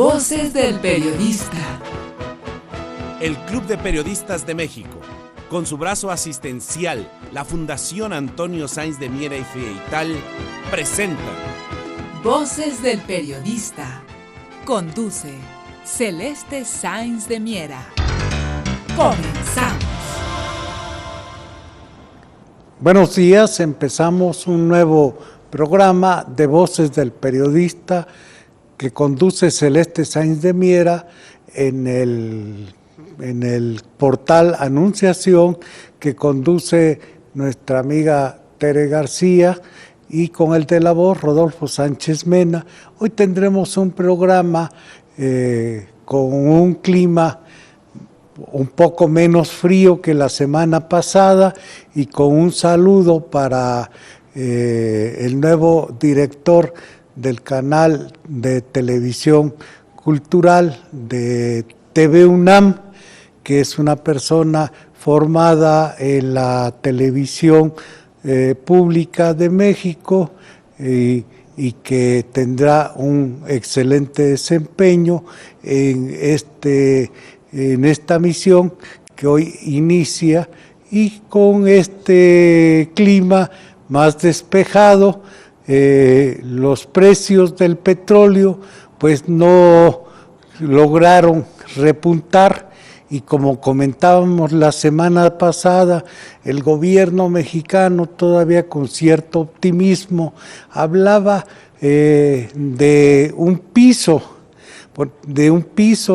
Voces del Periodista. El Club de Periodistas de México, con su brazo asistencial, la Fundación Antonio Sáenz de Miera y Feital, presenta Voces del Periodista. Conduce Celeste Sáenz de Miera. Comenzamos. Buenos días, empezamos un nuevo programa de Voces del Periodista que conduce Celeste Sáenz de Miera en el portal Anunciación, que conduce nuestra amiga Tere García, y con el de la voz Rodolfo Sánchez Mena. Hoy tendremos un programa con un clima un poco menos frío que la semana pasada, y con un saludo para el nuevo director del canal de televisión cultural de TV UNAM, que es una persona formada en la televisión pública de México y que tendrá un excelente desempeño en esta misión que hoy inicia, y con este clima más despejado. Los precios del petróleo pues no lograron repuntar, y como comentábamos la semana pasada, el gobierno mexicano, todavía con cierto optimismo, hablaba de un piso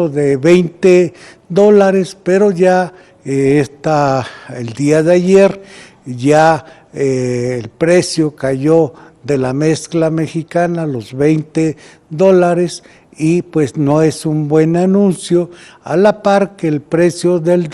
de $20, pero ya el día de ayer ya el precio cayó de la mezcla mexicana a los $20, y pues no es un buen anuncio, a la par que el precio del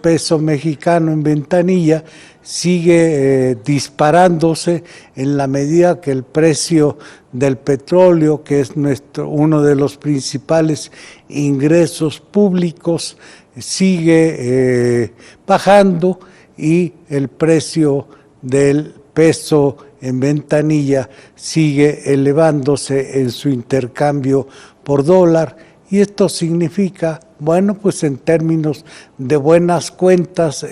peso mexicano en ventanilla sigue disparándose, en la medida que el precio del petróleo, que es uno de los principales ingresos públicos, sigue bajando, y el precio del peso en ventanilla sigue elevándose en su intercambio por dólar. Y esto significa, bueno, pues en términos de buenas cuentas,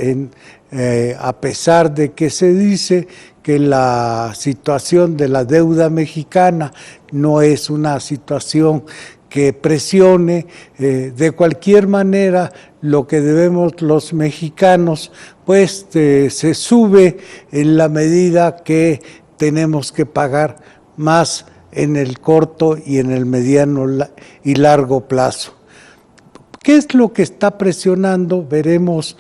a pesar de que se dice que la situación de la deuda mexicana no es una situación que presione, de cualquier manera lo que debemos los mexicanos pues se sube en la medida que tenemos que pagar más en el corto y en el mediano y largo plazo. ¿Qué es lo que está presionando? Veremos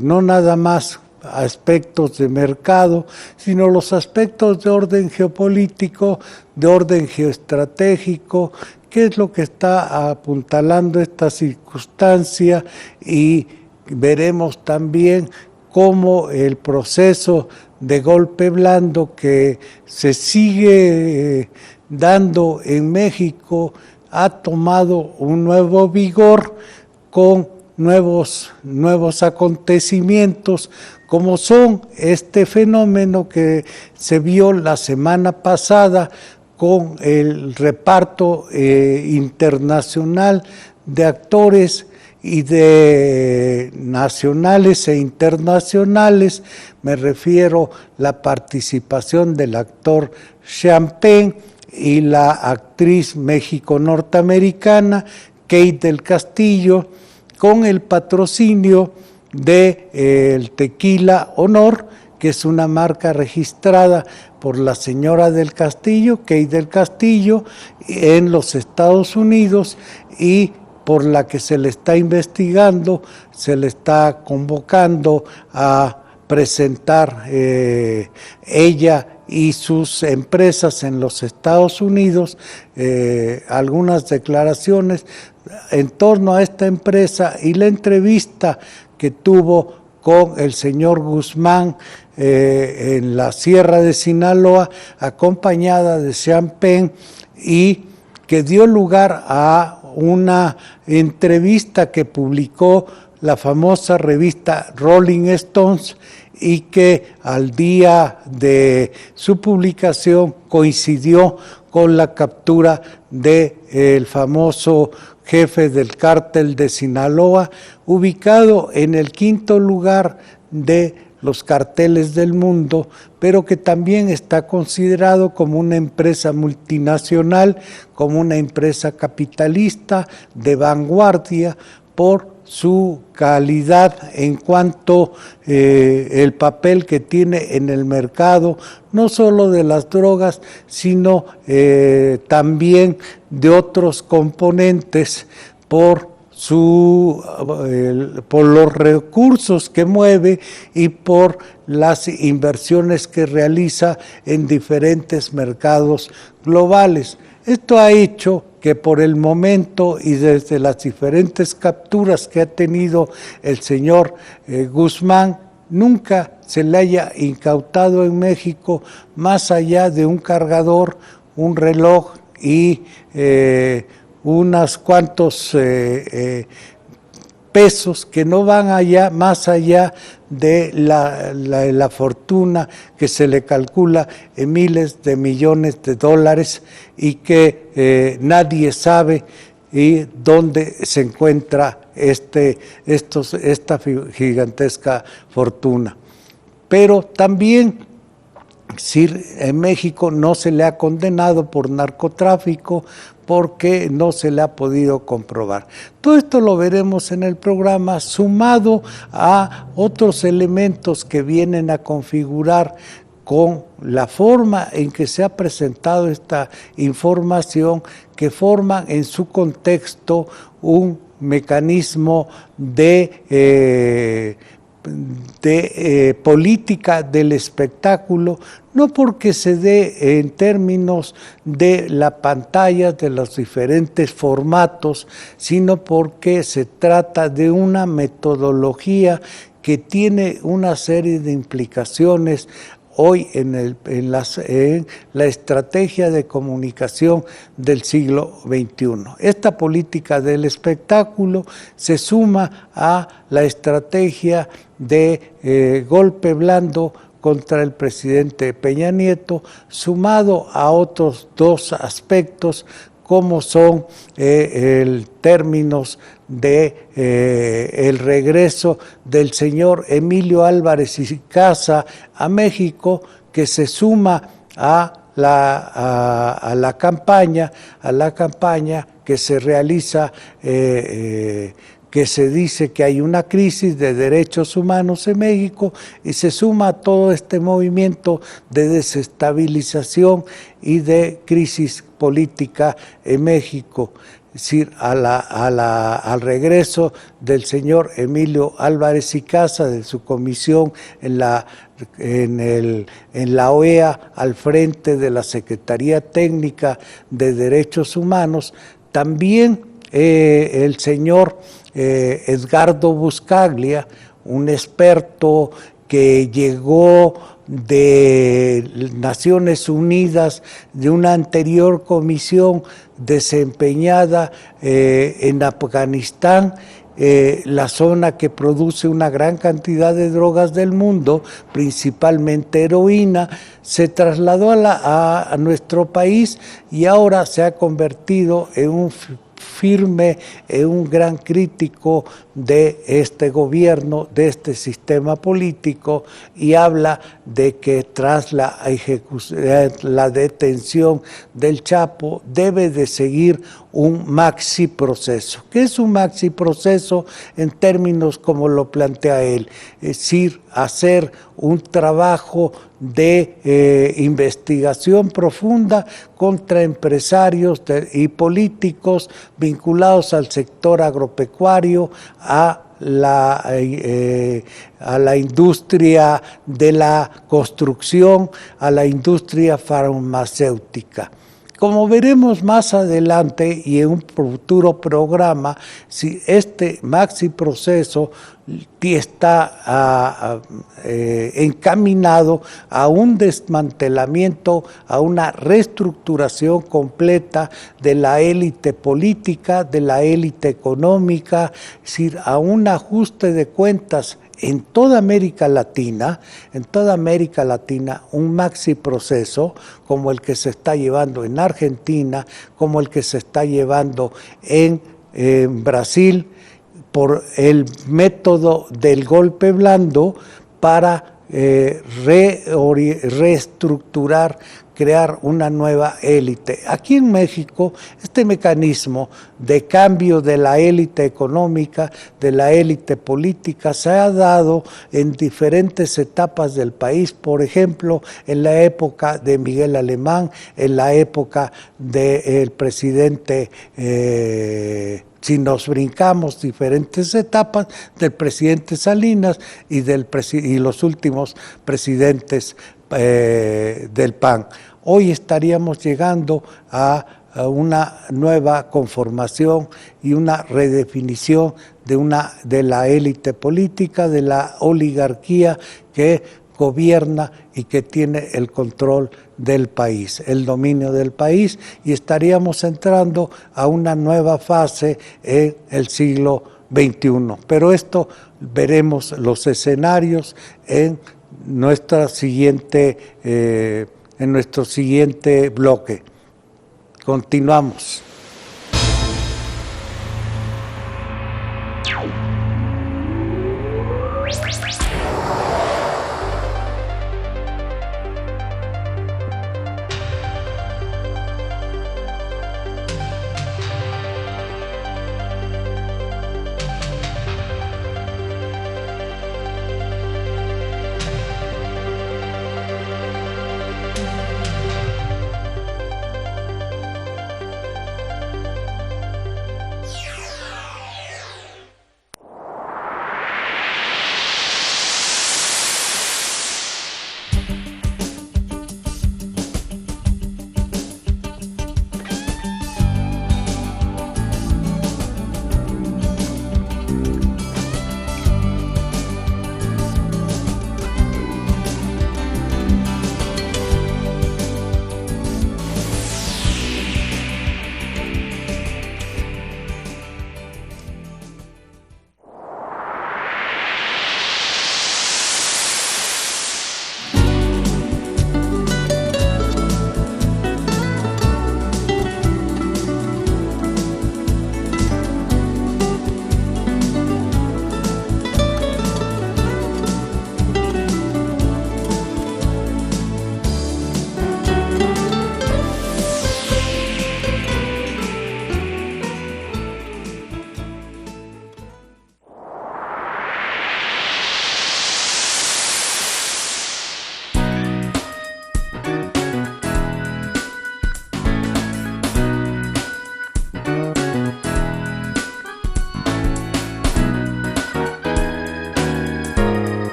no nada más aspectos de mercado, sino los aspectos de orden geopolítico, de orden geoestratégico. ¿Qué es lo que está apuntalando esta circunstancia? Y veremos también cómo el proceso de golpe blando que se sigue dando en México ha tomado un nuevo vigor, con nuevos acontecimientos, como son este fenómeno que se vio la semana pasada con el reparto internacional de actores y de nacionales e internacionales. Me refiero a la participación del actor Sean Penn y la actriz México-norteamericana Kate del Castillo, con el patrocinio de el Tequila Honor, que es una marca registrada por la señora del Castillo, Kate del Castillo, en los Estados Unidos, y por la que se le está investigando, se le está convocando a presentar ella y sus empresas en los Estados Unidos algunas declaraciones en torno a esta empresa, y la entrevista que tuvo con el señor Guzmán en la Sierra de Sinaloa, acompañada de Sean Penn, y que dio lugar a una entrevista que publicó la famosa revista Rolling Stones, y que al día de su publicación coincidió con la captura del famoso jefe del cártel de Sinaloa, ubicado en el 5º lugar de los carteles del mundo, pero que también está considerado como una empresa multinacional, como una empresa capitalista de vanguardia por su calidad en cuanto el papel que tiene en el mercado, no solo de las drogas, sino también de otros componentes por los recursos que mueve y por las inversiones que realiza en diferentes mercados globales. Esto ha hecho que por el momento y desde las diferentes capturas que ha tenido el señor Guzmán, nunca se le haya incautado en México más allá de un cargador, un reloj y unos cuantos pesos que no van más allá de la fortuna que se le calcula en miles de millones de dólares y que nadie sabe dónde se encuentra esta gigantesca fortuna. Pero también en México no se le ha condenado por narcotráfico porque no se le ha podido comprobar. Todo esto lo veremos en el programa, sumado a otros elementos que vienen a configurar con la forma en que se ha presentado esta información, que forman en su contexto un mecanismo de política del espectáculo, no porque se dé en términos de la pantalla, de los diferentes formatos, sino porque se trata de una metodología que tiene una serie de implicaciones hoy en la estrategia de comunicación del siglo XXI. Esta política del espectáculo se suma a la estrategia de golpe blando contra el presidente Peña Nieto, sumado a otros dos aspectos como son términos de el regreso del señor Emilio Álvarez y Casa a México, que se suma a la campaña que se realiza, que se dice que hay una crisis de derechos humanos en México, y se suma a todo este movimiento de desestabilización y de crisis política en México. Es decir, al regreso del señor Emilio Álvarez y Casa de su comisión en la OEA al frente de la Secretaría Técnica de Derechos Humanos, también el señor Edgardo Buscaglia, un experto que llegó de Naciones Unidas, de una anterior comisión desempeñada en Afganistán, la zona que produce una gran cantidad de drogas del mundo, principalmente heroína, se trasladó a nuestro país y ahora se ha convertido en un gran crítico de este gobierno, de este sistema político, y habla de que tras la detención del Chapo debe de seguir un maxi proceso. ¿Qué es un maxi proceso en términos como lo plantea él? Es decir, hacer un trabajo de investigación profunda contra empresarios y políticos vinculados al sector agropecuario, a la industria de la construcción, a la industria farmacéutica. Como veremos más adelante y en un futuro programa, si este maxi proceso está encaminado a un desmantelamiento, a una reestructuración completa de la élite política, de la élite económica, es decir, a un ajuste de cuentas en toda América Latina, un maxi proceso como el que se está llevando en Argentina, como el que se está llevando en Brasil, por el método del golpe blando para reestructurar, crear una nueva élite. Aquí en México, este mecanismo de cambio de la élite económica, de la élite política, se ha dado en diferentes etapas del país. Por ejemplo, en la época de Miguel Alemán, en la época del presidente si nos brincamos diferentes etapas, del presidente Salinas y los últimos presidentes del PAN. Hoy estaríamos llegando a una nueva conformación y una redefinición de la élite política, de la oligarquía que gobierna y que tiene el control del país, el dominio del país, y estaríamos entrando a una nueva fase en el siglo XXI. Pero esto veremos los escenarios en nuestro siguiente bloque. Continuamos.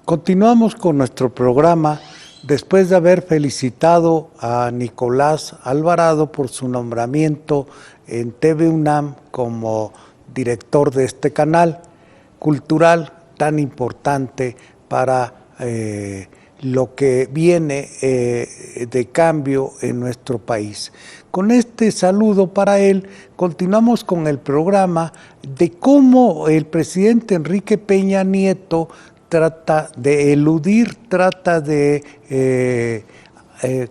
Continuamos con nuestro programa después de haber felicitado a Nicolás Alvarado por su nombramiento en TV UNAM como director de este canal cultural tan importante para lo que viene de cambio en nuestro país. Con este saludo para él, continuamos con el programa de cómo el presidente Enrique Peña Nieto trata de eludir, trata de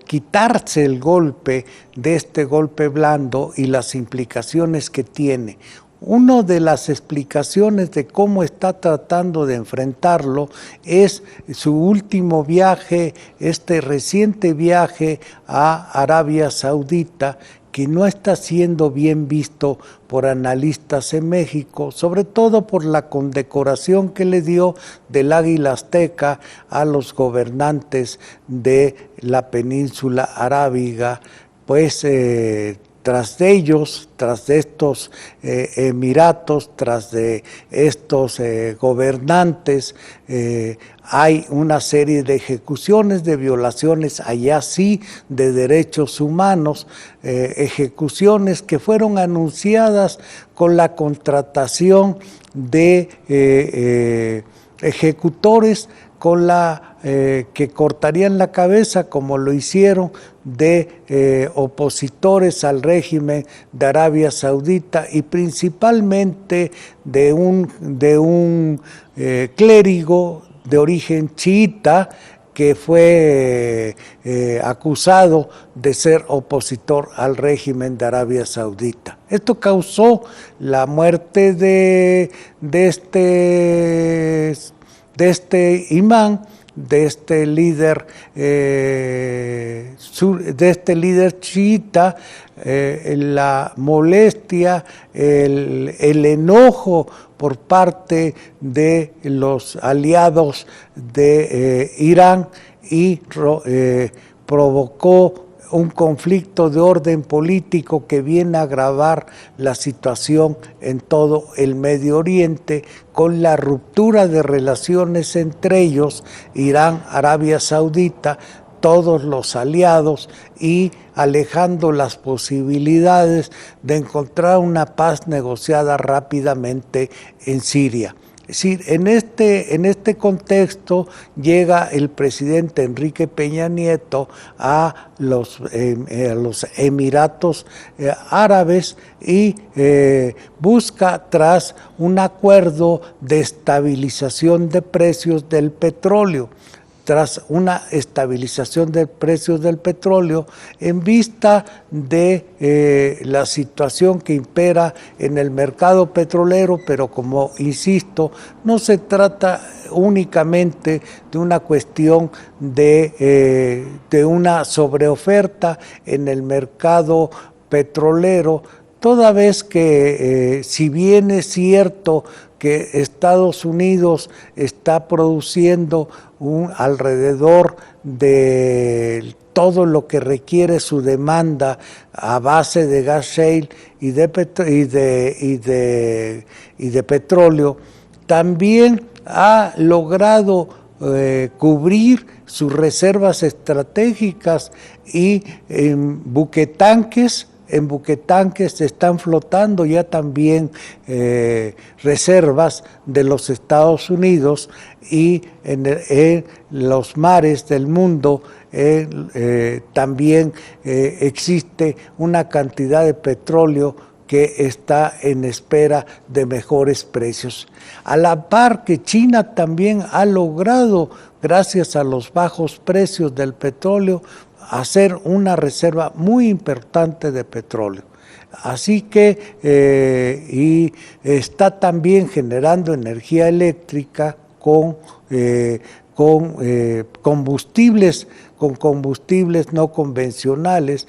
quitarse el golpe de este golpe blando y las implicaciones que tiene. Una de las explicaciones de cómo está tratando de enfrentarlo es su último viaje, este reciente viaje a Arabia Saudita, que no está siendo bien visto por analistas en México, sobre todo por la condecoración que le dio del águila azteca a los gobernantes de la península arábiga, pues tras de ellos, tras de estos emiratos, tras de estos gobernantes, hay una serie de ejecuciones, de violaciones, allá sí, de derechos humanos, ejecuciones que fueron anunciadas con la contratación de ejecutores, con la que cortarían la cabeza, como lo hicieron, de opositores al régimen de Arabia Saudita y principalmente de un clérigo de origen chiita que fue acusado de ser opositor al régimen de Arabia Saudita. Esto causó la muerte de este imán, de este líder chiita, la molestia, el enojo por parte de los aliados de Irán y provocó un conflicto de orden político que viene a agravar la situación en todo el Medio Oriente, con la ruptura de relaciones entre ellos, Irán, Arabia Saudita, todos los aliados, y alejando las posibilidades de encontrar una paz negociada rápidamente en Siria. Es decir, en este contexto llega el presidente Enrique Peña Nieto a los Emiratos Árabes y busca, tras un acuerdo de estabilización de precios del petróleo, tras una estabilización de precios del petróleo, en vista de la situación que impera en el mercado petrolero, pero como insisto, no se trata únicamente de una cuestión de una sobreoferta en el mercado petrolero, toda vez que si bien es cierto que Estados Unidos está produciendo alrededor de todo lo que requiere su demanda a base de gas shale y de petróleo, también ha logrado cubrir sus reservas estratégicas, y en buquetanques están flotando ya también reservas de los Estados Unidos, y en los mares del mundo también existe una cantidad de petróleo que está en espera de mejores precios. A la par que China también ha logrado, gracias a los bajos precios del petróleo, hacer una reserva muy importante de petróleo. Así que y está también generando energía eléctrica con combustibles no convencionales,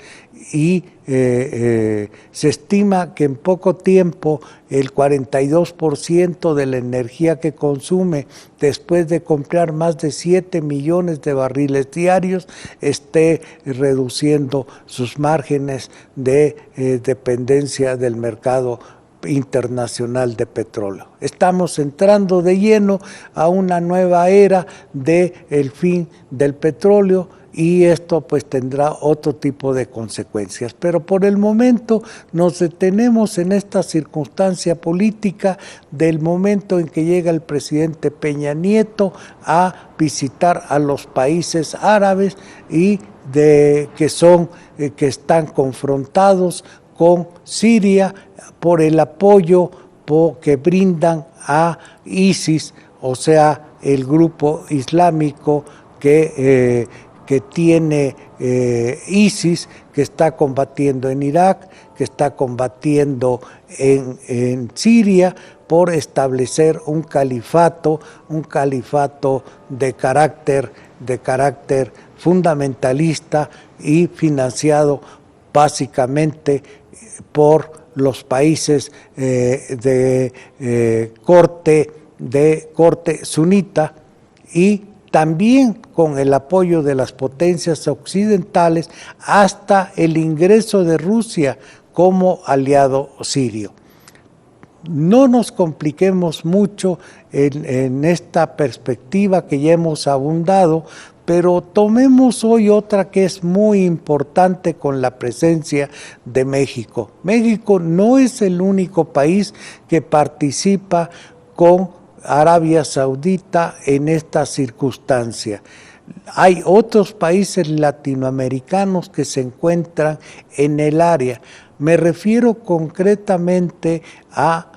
y se estima que en poco tiempo el 42% de la energía que consume, después de comprar más de 7 millones de barriles diarios, esté reduciendo sus márgenes de dependencia del mercado internacional de petróleo. Estamos entrando de lleno a una nueva era del fin del petróleo, y esto pues tendrá otro tipo de consecuencias. Pero por el momento nos detenemos en esta circunstancia política del momento en que llega el presidente Peña Nieto a visitar a los países árabes y que están confrontados con Siria por el apoyo que brindan a ISIS, o sea, el grupo islámico que tiene ISIS, que está combatiendo en Irak, que está combatiendo en Siria, por establecer un califato de carácter fundamentalista y financiado básicamente por los países de corte sunita, y también con el apoyo de las potencias occidentales hasta el ingreso de Rusia como aliado sirio. No nos compliquemos mucho en esta perspectiva que ya hemos abundado, pero tomemos hoy otra que es muy importante con la presencia de México. México no es el único país que participa con Arabia Saudita en esta circunstancia. Hay otros países latinoamericanos que se encuentran en el área. Me refiero concretamente a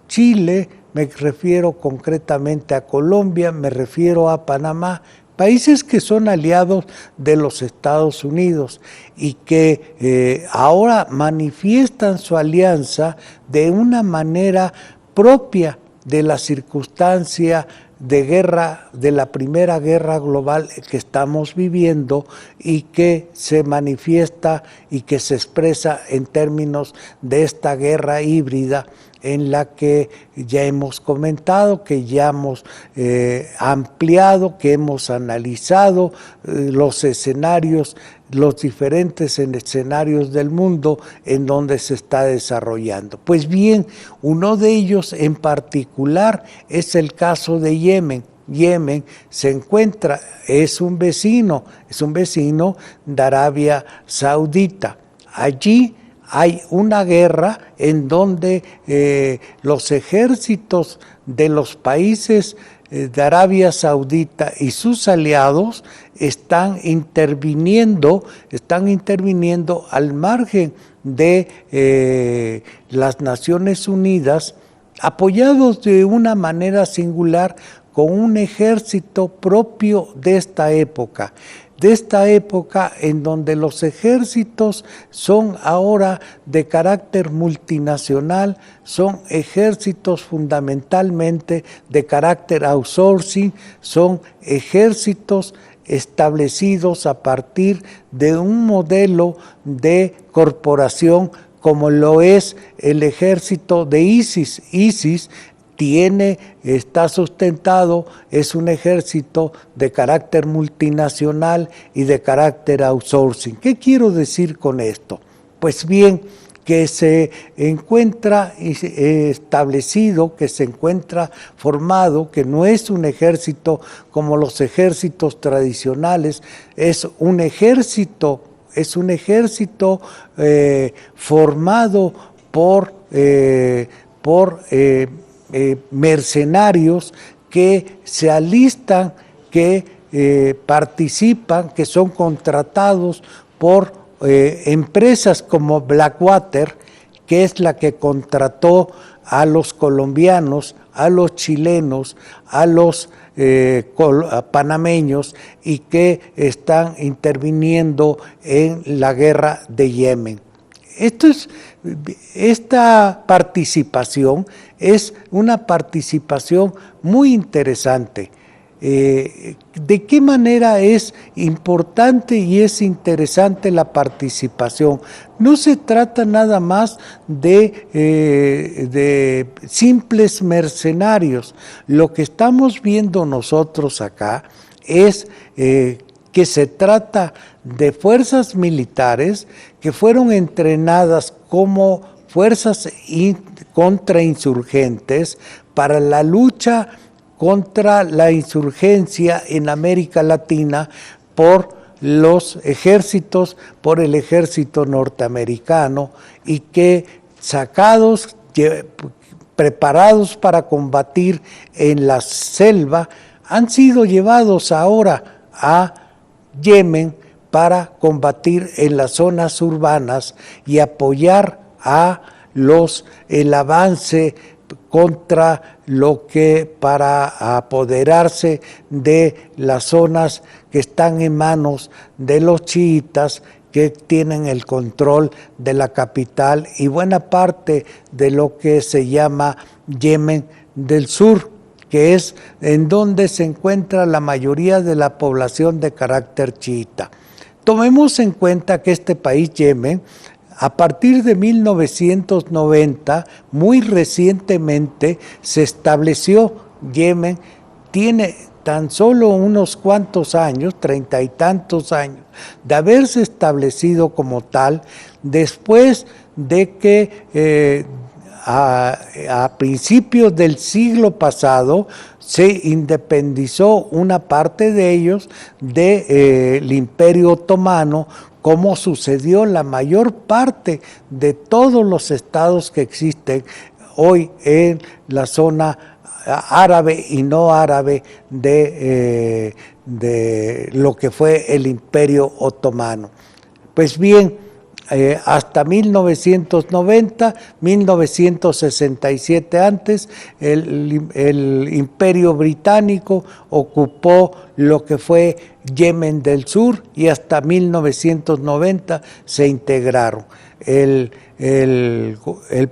Chile, me refiero concretamente a Colombia, me refiero a Panamá, países que son aliados de los Estados Unidos y que ahora manifiestan su alianza de una manera propia de la circunstancia de guerra, de la primera guerra global que estamos viviendo, y que se manifiesta y que se expresa en términos de esta guerra híbrida en la que ya hemos comentado, que ya hemos ampliado, que hemos analizado los escenarios, los diferentes escenarios del mundo en donde se está desarrollando. Pues bien, uno de ellos en particular es el caso de Yemen. Yemen se encuentra, es un vecino de Arabia Saudita. Allí hay una guerra en donde los ejércitos de los países de Arabia Saudita y sus aliados están interviniendo al margen de las Naciones Unidas, apoyados de una manera singular con un ejército propio de esta época en donde los ejércitos son ahora de carácter multinacional, son ejércitos fundamentalmente de carácter outsourcing, son ejércitos establecidos a partir de un modelo de corporación como lo es el ejército de ISIS. ISIS está sustentado, es un ejército de carácter multinacional y de carácter outsourcing. ¿Qué quiero decir con esto? Pues bien, que se encuentra establecido, que se encuentra formado, que no es un ejército como los ejércitos tradicionales, es un ejército formado por mercenarios que se alistan, que participan, que son contratados por empresas como Blackwater, que es la que contrató a los colombianos, a los chilenos, a los panameños, y que están interviniendo en la guerra de Yemen. Esta participación es una participación muy interesante. ¿De qué manera es importante y es interesante la participación? No se trata nada más de simples mercenarios. Lo que estamos viendo nosotros acá es que se trata de fuerzas militares que fueron entrenadas como fuerzas contrainsurgentes para la lucha contra la insurgencia en América Latina por los ejércitos, por el ejército norteamericano, y que preparados para combatir en la selva, han sido llevados ahora a Yemen para combatir en las zonas urbanas y apoyar el avance contra para apoderarse de las zonas que están en manos de los chiitas, que tienen el control de la capital y buena parte de lo que se llama Yemen del Sur, que es en donde se encuentra la mayoría de la población de carácter chiita. Tomemos en cuenta que este país, Yemen, a partir de 1990, muy recientemente, se estableció. Yemen tiene tan solo unos cuantos años, 30 y tantos años, de haberse establecido como tal, después de que a principios del siglo pasado se independizó una parte de ellos del Imperio Otomano, como sucedió la mayor parte de todos los estados que existen hoy en la zona árabe y no árabe de lo que fue el Imperio Otomano. Pues bien, hasta 1990, 1967 antes, el Imperio Británico ocupó lo que fue Yemen del Sur y hasta 1990 se integraron. El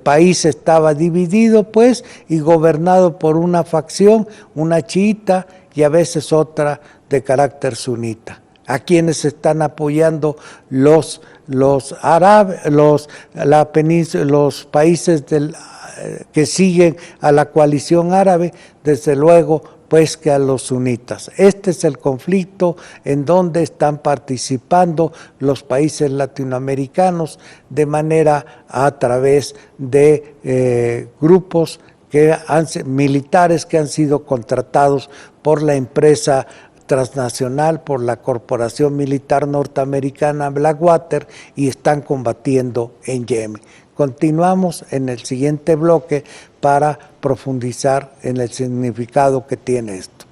país estaba dividido, pues, y gobernado por una facción, una chiita y a veces otra de carácter sunita. A quienes están apoyando los países que siguen a la coalición árabe, desde luego, pues que a los sunitas. Este es el conflicto en donde están participando los países latinoamericanos de manera a través de grupos militares que han sido contratados por la empresa transnacional, por la corporación militar norteamericana Blackwater, y están combatiendo en Yemen. Continuamos en el siguiente bloque para profundizar en el significado que tiene esto.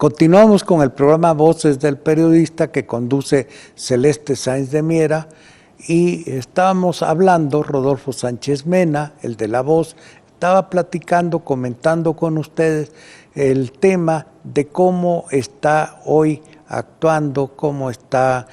Continuamos con el programa Voces del Periodista que conduce Celeste Sáenz de Miera, y estábamos hablando, Rodolfo Sánchez Mena, el de La Voz, estaba platicando, comentando con ustedes el tema de cómo está hoy actuando, cómo está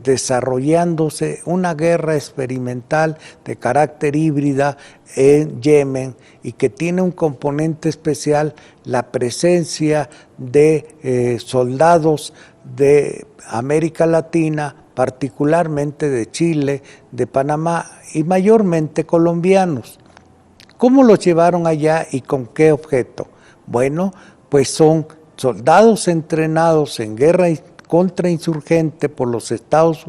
desarrollándose una guerra experimental de carácter híbrida en Yemen y que tiene un componente especial, la presencia de soldados de América Latina, particularmente de Chile, de Panamá y mayormente colombianos. ¿Cómo los llevaron allá y con qué objeto? Bueno, pues son soldados entrenados en guerra contrainsurgente por los Estados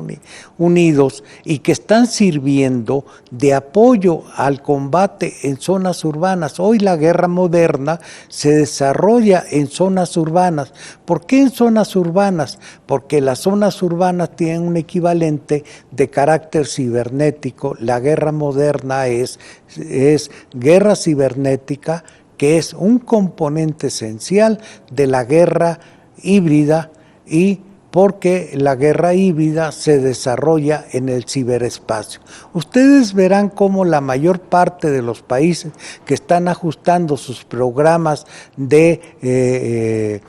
Unidos y que están sirviendo de apoyo al combate en zonas urbanas. Hoy la guerra moderna se desarrolla en zonas urbanas. ¿Por qué en zonas urbanas? Porque las zonas urbanas tienen un equivalente de carácter cibernético. La guerra moderna es guerra cibernética, que es un componente esencial de la guerra híbrida, y porque la guerra híbrida se desarrolla en el ciberespacio. Ustedes verán cómo la mayor parte de los países que están ajustando sus programas de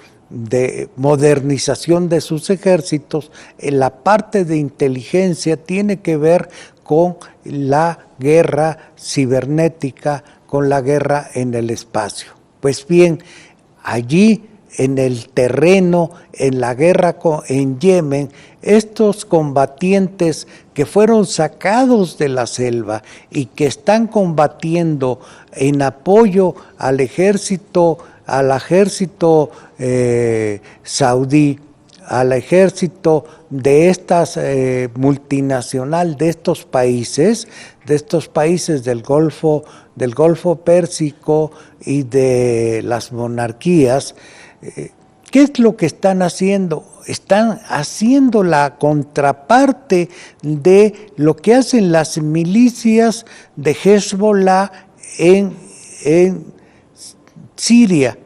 modernización de sus ejércitos, en la parte de inteligencia tiene que ver con la guerra cibernética, con la guerra en el espacio. Pues bien, allí en el terreno, en la guerra en Yemen, estos combatientes que fueron sacados de la selva y que están combatiendo en apoyo al ejército saudí, al ejército de estas multinacional de estos países del Golfo Pérsico y de las monarquías. ¿Qué es lo que están haciendo? Están haciendo la contraparte de lo que hacen las milicias de Hezbollah en Siria.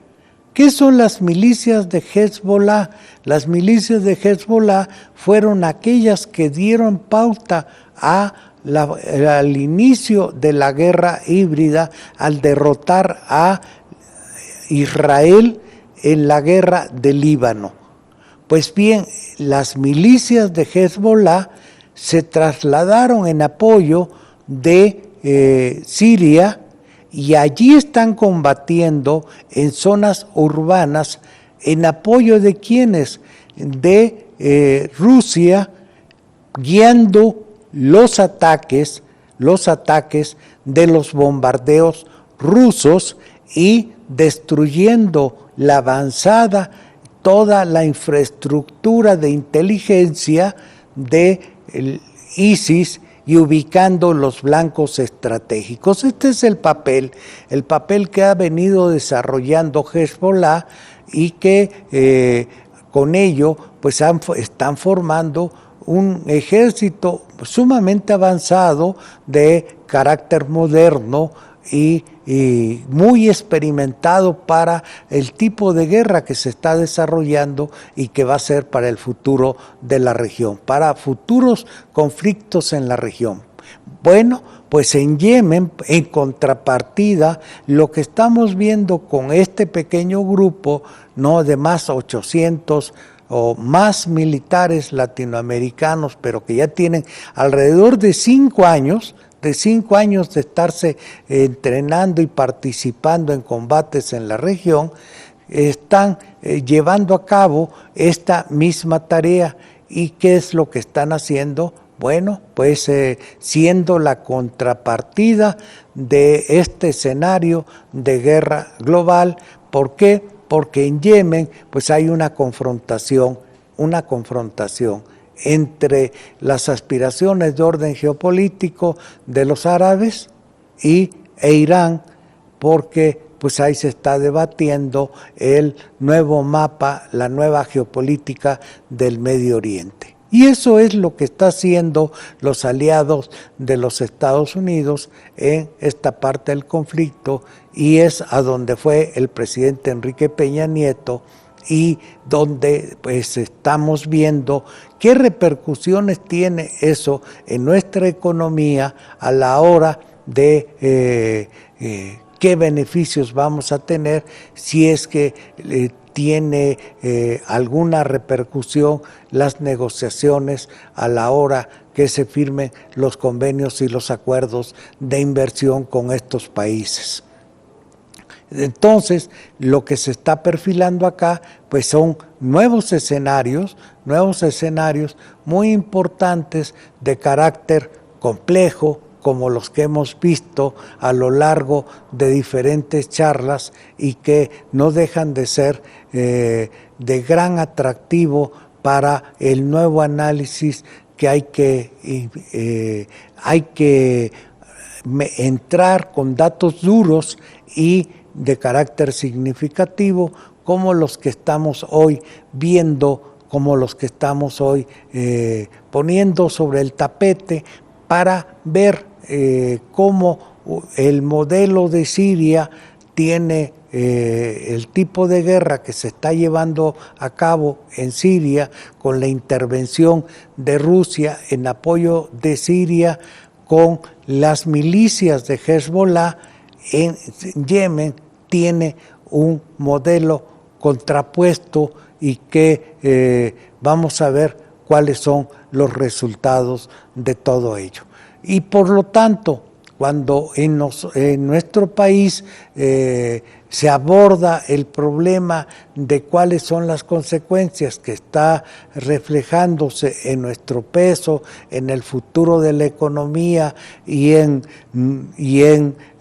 ¿Qué son las milicias de Hezbollah? Las milicias de Hezbollah fueron aquellas que dieron pauta al inicio de la guerra híbrida, al derrotar a Israel en la guerra del Líbano. Pues bien, las milicias de Hezbollah se trasladaron en apoyo de Siria y allí están combatiendo en zonas urbanas en apoyo de quienes, de Rusia, guiando los ataques de los bombardeos rusos y destruyendo la avanzada, toda la infraestructura de inteligencia de ISIS y ubicando los blancos estratégicos. Este es el papel que ha venido desarrollando Hezbollah y que con ello pues están formando un ejército sumamente avanzado de carácter moderno y muy experimentado para el tipo de guerra que se está desarrollando y que va a ser para el futuro de la región, para futuros conflictos en la región. Bueno, pues en Yemen, en contrapartida, lo que estamos viendo con este pequeño grupo, no de más 800 o más militares latinoamericanos, pero que ya tienen alrededor de 5 años, de estarse entrenando y participando en combates en la región, están llevando a cabo esta misma tarea. ¿Y qué es lo que están haciendo? Bueno, pues siendo la contrapartida de este escenario de guerra global. ¿Por qué? Porque en Yemen pues hay una confrontación entre las aspiraciones de orden geopolítico de los árabes e Irán, porque pues ahí se está debatiendo el nuevo mapa, la nueva geopolítica del Medio Oriente. Y eso es lo que está haciendo los aliados de los Estados Unidos en esta parte del conflicto, y es a donde fue el presidente Enrique Peña Nieto, y donde pues estamos viendo qué repercusiones tiene eso en nuestra economía a la hora de qué beneficios vamos a tener si es que tiene alguna repercusión las negociaciones a la hora que se firmen los convenios y los acuerdos de inversión con estos países. Entonces, lo que se está perfilando acá, pues son nuevos escenarios muy importantes de carácter complejo, como los que hemos visto a lo largo de diferentes charlas y que no dejan de ser de gran atractivo para el nuevo análisis que hay que entrar con datos duros y de carácter significativo, como los que estamos hoy viendo, como los que estamos hoy poniendo sobre el tapete, para ver cómo el modelo de Siria tiene el tipo de guerra que se está llevando a cabo en Siria, con la intervención de Rusia en apoyo de Siria, con las milicias de Hezbollah en Yemen, tiene un modelo contrapuesto y que vamos a ver cuáles son los resultados de todo ello. Y por lo tanto, cuando en nuestro país se aborda el problema de cuáles son las consecuencias que está reflejándose en nuestro peso, en el futuro de la economía y en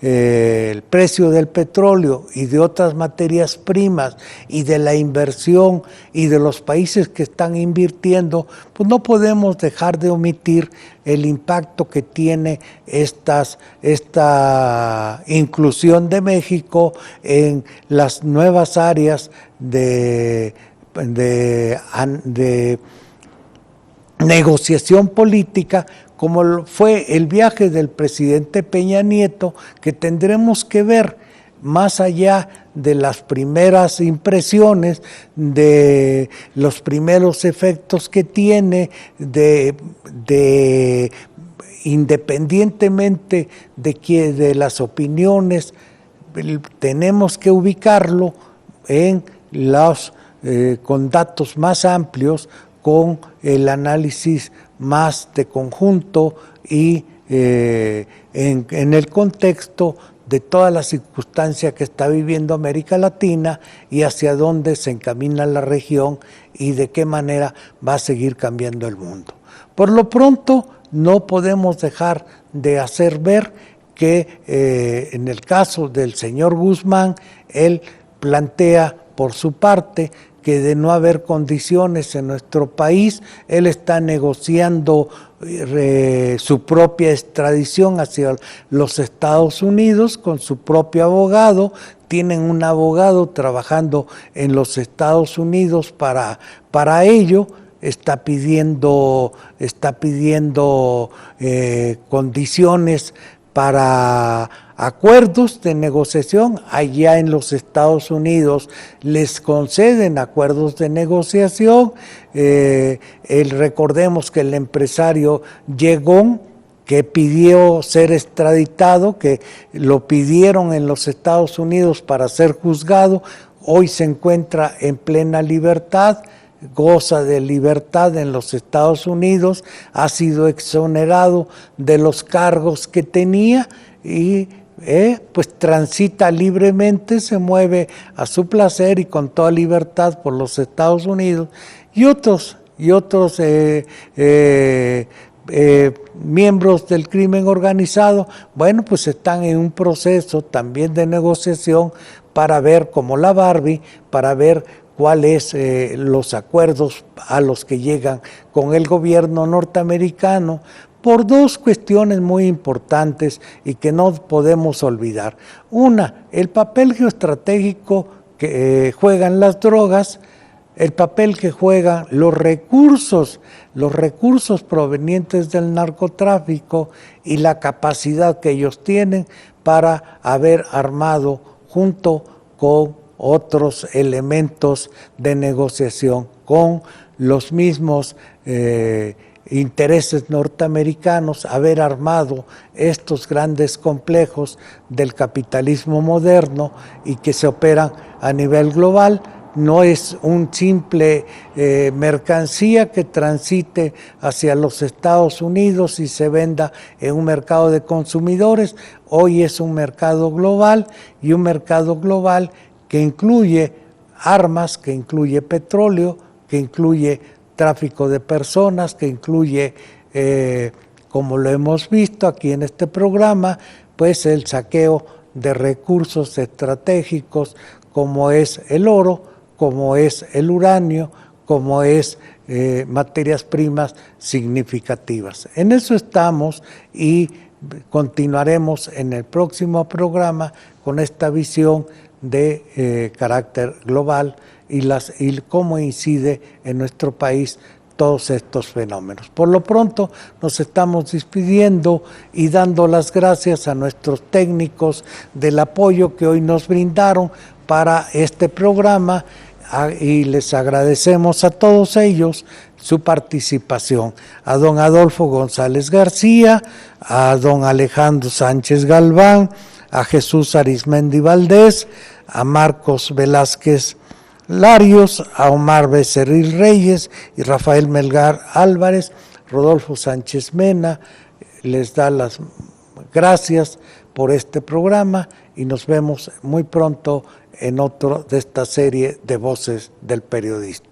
el precio del petróleo y de otras materias primas y de la inversión y de los países que están invirtiendo, pues no podemos dejar de omitir el impacto que tiene esta inclusión de México en las nuevas áreas de negociación política, como fue el viaje del presidente Peña Nieto, que tendremos que ver más allá de las primeras impresiones, de los primeros efectos que tiene, independientemente de las opiniones, tenemos que ubicarlo con datos más amplios, con el análisis más de conjunto y en el contexto de toda la circunstancia que está viviendo América Latina y hacia dónde se encamina la región y de qué manera va a seguir cambiando el mundo. Por lo pronto, no podemos dejar de hacer ver que en el caso del señor Guzmán, él plantea por su parte que de no haber condiciones en nuestro país, él está negociando su propia extradición hacia los Estados Unidos con su propio abogado. Tienen un abogado trabajando en los Estados Unidos para ello. Está pidiendo condiciones para acuerdos de negociación. Allá en los Estados Unidos les conceden acuerdos de negociación. Recordemos que el empresario Yegón, que pidió ser extraditado, que lo pidieron en los Estados Unidos para ser juzgado, hoy se encuentra en plena libertad, goza de libertad en los Estados Unidos, ha sido exonerado de los cargos que tenía y pues transita libremente, se mueve a su placer y con toda libertad por los Estados Unidos, y otros miembros del crimen organizado, bueno, pues están en un proceso también de negociación para ver, como la Barbie, para ver cuáles los acuerdos a los que llegan con el gobierno norteamericano, por dos cuestiones muy importantes y que no podemos olvidar. Una, el papel geoestratégico que juegan las drogas, el papel que juegan los recursos provenientes del narcotráfico y la capacidad que ellos tienen para haber armado junto con otros elementos de negociación, con los mismos intereses norteamericanos, haber armado estos grandes complejos del capitalismo moderno y que se operan a nivel global, no es un simple mercancía que transite hacia los Estados Unidos y se venda en un mercado de consumidores. Hoy es un mercado global, y un mercado global que incluye armas, que incluye petróleo, que incluye tráfico de personas, que incluye, como lo hemos visto aquí en este programa, pues el saqueo de recursos estratégicos como es el oro, como es el uranio, como es materias primas significativas. En eso estamos y continuaremos en el próximo programa con esta visión de carácter global y cómo incide en nuestro país todos estos fenómenos. Por lo pronto nos estamos despidiendo y dando las gracias a nuestros técnicos del apoyo que hoy nos brindaron para este programa, y les agradecemos a todos ellos su participación. A don Adolfo González García, a don Alejandro Sánchez Galván, a Jesús Arismendi Valdés, a Marcos Velázquez Larios, a Omar Becerril Reyes y Rafael Melgar Álvarez. Rodolfo Sánchez Mena les da las gracias por este programa y nos vemos muy pronto en otro de esta serie de Voces del Periodista.